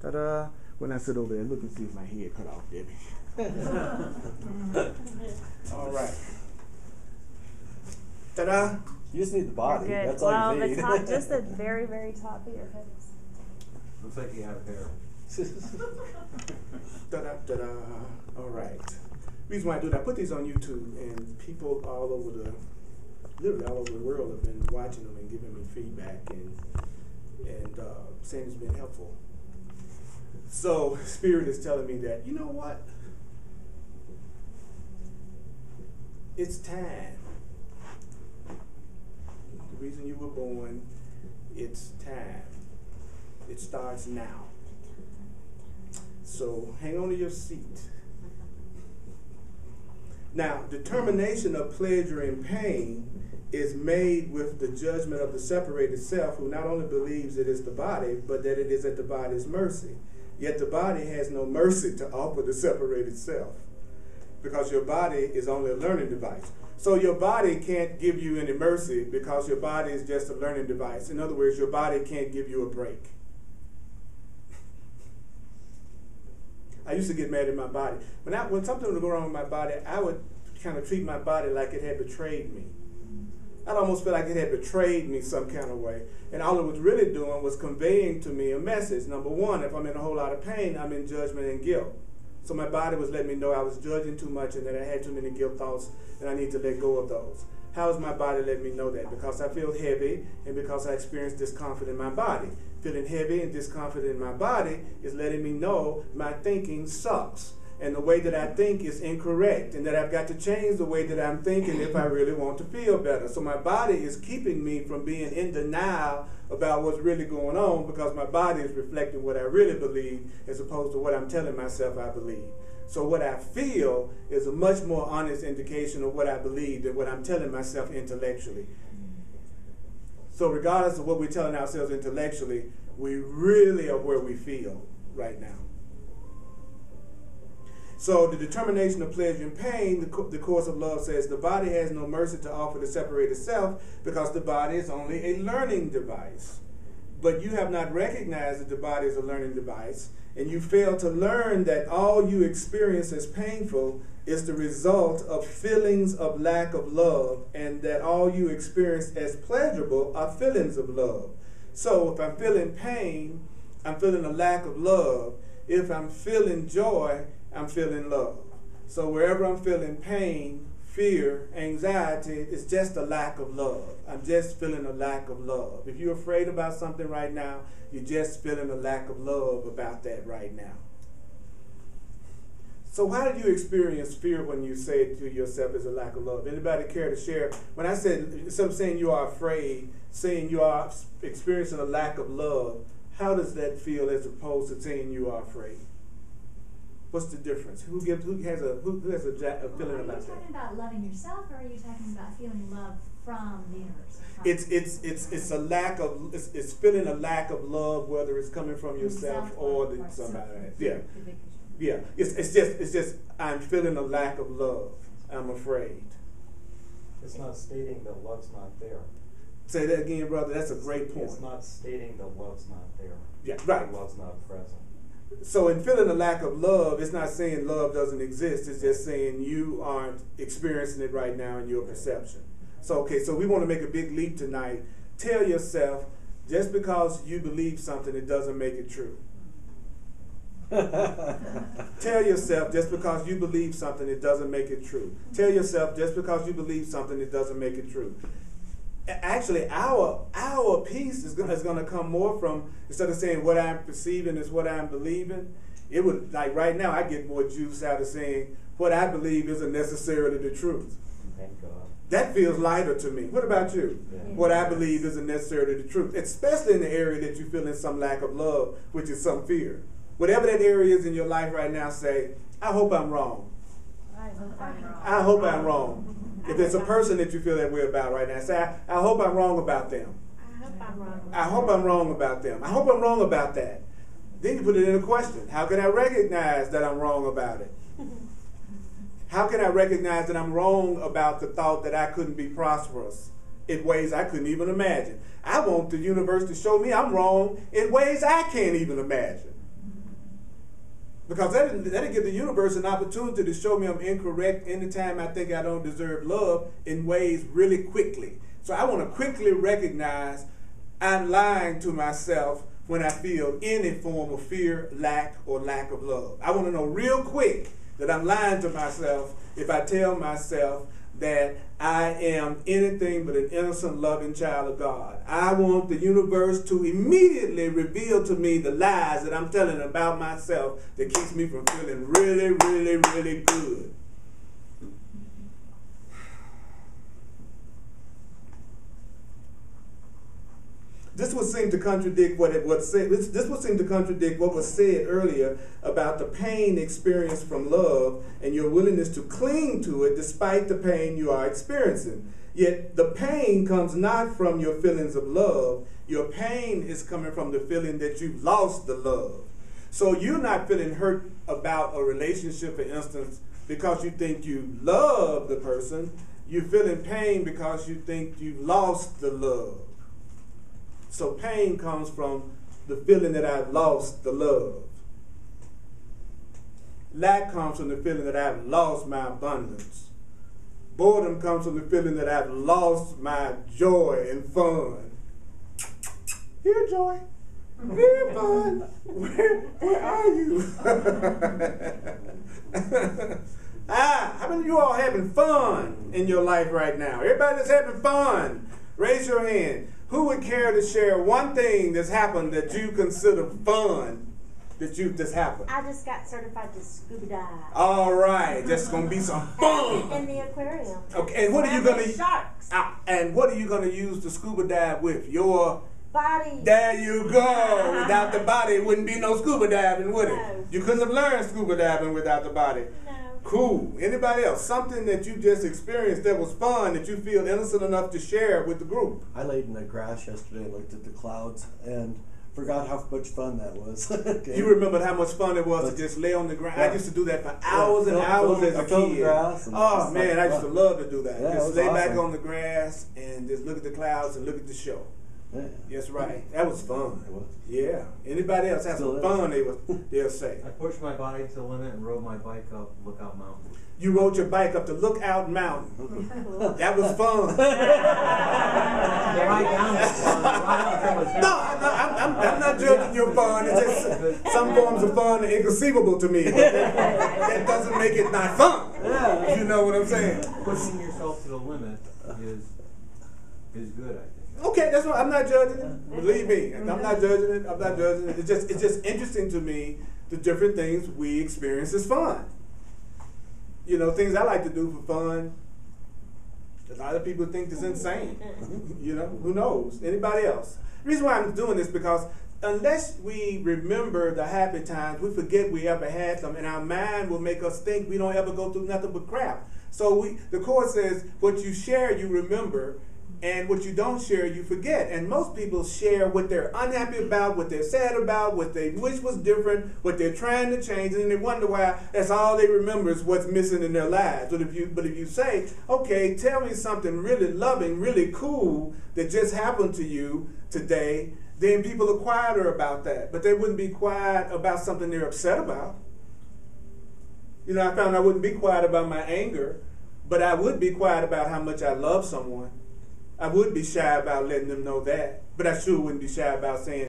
Ta-da. When I sit over there, look and see if my head cut off, Debbie. All right. Ta-da. You just need the body. Good. That's well, all you need. the top, just the very, very top of your head. Looks like you have hair. Ta-da, ta-da. All right. Reason why I do that, I put these on YouTube, and people all over literally all over the world have been watching them and giving me feedback and saying it's been helpful. So Spirit is telling me that, you know what? It's time. The reason you were born, it's time. It starts now. So hang on to your seat. Now, determination of pleasure and pain is made with the judgment of the separated self, who not only believes it is the body, but that it is at the body's mercy. Yet the body has no mercy to offer the separated self, because your body is only a learning device. So your body can't give you any mercy because your body is just a learning device. In other words, your body can't give you a break. I used to get mad at my body. When something would go wrong with my body, I would kind of treat my body like it had betrayed me. I'd almost feel like it had betrayed me some kind of way. And all it was really doing was conveying to me a message. Number one, if I'm in a whole lot of pain, I'm in judgment and guilt. So my body was letting me know I was judging too much and that I had too many guilt thoughts and I need to let go of those. How is my body letting me know that? Because I feel heavy and because I experience discomfort in my body. Feeling heavy and discomfort in my body is letting me know my thinking sucks. And the way that I think is incorrect, and that I've got to change the way that I'm thinking if I really want to feel better. So my body is keeping me from being in denial about what's really going on, because my body is reflecting what I really believe as opposed to what I'm telling myself I believe. So what I feel is a much more honest indication of what I believe than what I'm telling myself intellectually. So regardless of what we're telling ourselves intellectually, we really are where we feel right now. So the determination of pleasure and pain, the course of love says, the body has no mercy to offer the separated self, because the body is only a learning device. But you have not recognized that the body is a learning device, and you fail to learn that all you experience as painful is the result of feelings of lack of love, and that all you experience as pleasurable are feelings of love. So if I'm feeling pain, I'm feeling a lack of love. If I'm feeling joy, I'm feeling love. So wherever I'm feeling pain, fear, anxiety, it's just a lack of love. I'm just feeling a lack of love. If you're afraid about something right now, you're just feeling a lack of love about that right now. So how did you experience fear when you say it to yourself as a lack of love? Anybody care to share? When I said, instead of saying you are afraid, saying you are experiencing a lack of love, how does that feel as opposed to saying you are afraid? What's the difference? Who has a feeling about that? Are you talking about loving yourself, or are you talking about feeling love from the universe? It's a lack of it's feeling a lack of love, whether it's coming from yourself or somebody. Yeah. It's just I'm feeling a lack of love. I'm afraid. It's not stating that love's not there. Say that again, brother. That's a great point. It's not stating that love's not there. Yeah, right. That love's not present. So in feeling a lack of love, it's not saying love doesn't exist. It's just saying you aren't experiencing it right now in your perception. So we want to make a big leap tonight. Tell yourself, just because you believe something, it doesn't make it true. Tell yourself, just because you believe something, it doesn't make it true. Tell yourself, just because you believe something, it doesn't make it true. Actually, our peace is going to come more from, instead of saying what I'm perceiving is what I'm believing, it would, like right now, I get more juice out of saying what I believe isn't necessarily the truth. Thank God. That feels lighter to me. What about you? Yeah. What I believe isn't necessarily the truth, especially in the area that you feel in some lack of love, which is some fear. Whatever that area is in your life right now, say, I hope I'm wrong. I hope I'm wrong. If there's a person that you feel that way about right now, say, I hope I'm wrong about them. I hope I'm wrong about them. I hope I'm wrong about that. Then you put it in a question. How can I recognize that I'm wrong about it? How can I recognize that I'm wrong about the thought that I couldn't be prosperous in ways I couldn't even imagine? I want the universe to show me I'm wrong in ways I can't even imagine. Because that'll give the universe an opportunity to show me I'm incorrect anytime I think I don't deserve love in ways really quickly. So I want to quickly recognize I'm lying to myself when I feel any form of fear, lack of love. I want to know real quick that I'm lying to myself if I tell myself that I am anything but an innocent, loving child of God. I want the universe to immediately reveal to me the lies that I'm telling about myself that keeps me from feeling really, really, really good. This would seem to contradict what was said. This would seem to contradict what was said earlier about the pain experienced from love and your willingness to cling to it despite the pain you are experiencing. Yet the pain comes not from your feelings of love. Your pain is coming from the feeling that you've lost the love. So you're not feeling hurt about a relationship, for instance, because you think you love the person. You're feeling pain because you think you've lost the love. So pain comes from the feeling that I've lost the love. Lack comes from the feeling that I've lost my abundance. Boredom comes from the feeling that I've lost my joy and fun. Here, joy. Here, fun. Where are you? How many of you all having fun in your life right now? Everybody that's having fun, raise your hand. Who would care to share one thing that's happened that you consider fun that's happened? I just got certified to scuba dive. All right, that's gonna be some fun. In the aquarium. Okay, and what are you gonna sharks? And what are you gonna use to scuba dive with? Your Body. There you go. Without the body, it wouldn't be no scuba diving, would it? No. You couldn't have learned scuba diving without the body. No. Cool. Anybody else? Something that you just experienced that was fun, that you feel innocent enough to share with the group? I laid in the grass yesterday and looked at the clouds and forgot how much fun that was. Okay. You remembered how much fun it was to just lay on the ground. Yeah. I used to do that for hours and hours as a kid. Grass and Oh man, I used to love to do that. Yeah, just it was lay back awesome. on the grass and just look at the clouds and look at the show. Yeah. That's right. That was fun. It was. Yeah. Anybody else have Still some is. fun, they'll say. I pushed my body to the limit and rode my bike up Lookout Mountain. You rode your bike up to Lookout Mountain. That was fun. The ride down was fun. The ride up was I'm not judging your fun. It's just some forms of fun are inconceivable to me. But that doesn't make it not fun. Yeah. You know what I'm saying? pushing yourself to the limit is good, I think. Okay, that's what I'm not judging it. Believe me, I'm not judging it. I'm not judging it. It's just interesting to me the different things we experience as fun. You know, things I like to do for fun. A lot of people think it's insane. You know, who knows? Anybody else? The reason why I'm doing this because unless we remember the happy times, we forget we ever had them, and our mind will make us think we don't ever go through nothing but crap. So the Course says, what you share, you remember, and what you don't share, you forget. And most people share what they're unhappy about, what they're sad about, what they wish was different, what they're trying to change, and they wonder why that's all they remember is what's missing in their lives. But if you say, okay, tell me something really loving, really cool that just happened to you today, then people are quieter about that. But they wouldn't be quiet about something they're upset about. You know, I found I wouldn't be quiet about my anger, but I would be quiet about how much I love someone. I would be shy about letting them know that, but I sure wouldn't be shy about saying,